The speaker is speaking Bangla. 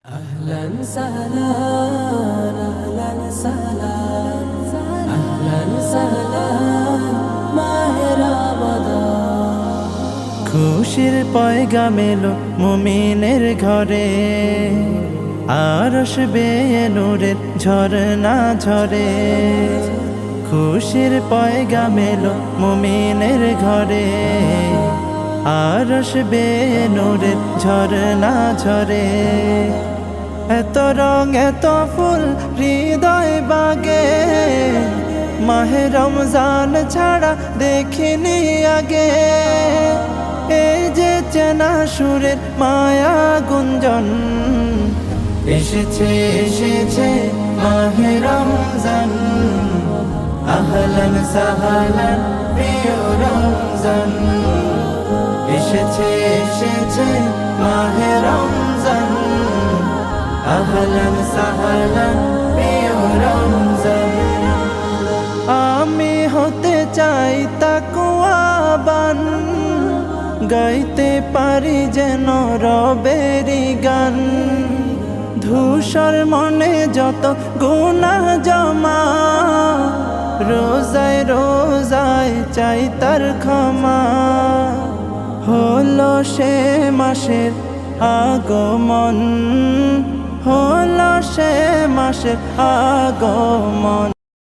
أهلا سهلا أهلا سهلا أهلا سهلا মাহে রমাদান। খুশির পয়গাম এলো মুমিনের ঘরে, আরশ বেয়ে নূরের ঝরনা ঝরে। খুশির পয়গাম এলো মুমিনের ঘরে, আরশ বেয়ে নূরের ঝরনা ঝরে। এত রং এত ফুল হৃদয় বাগে, মাহে রমজান ছাড়া দেখিনি আগে। এই যে চেনা সুরের মায়া গুঞ্জন, এসেছে এসেছে মাহে রমজান। আহলান সাহলান প্রিয় রমজান, এসেছে এসেছে মাহে রমজান। আহলান সাহলান প্রিয় রমজান। আমি হতে চাই তাকওয়াবান, গাইতে পারি যেন রবেরি গান। ধূসর মনে যত গুনাহ জমা, রোজায় রোজায় চাই তার ক্ষমা। হলো সে মাসের আগমন, হলো সে মাসের আগমন।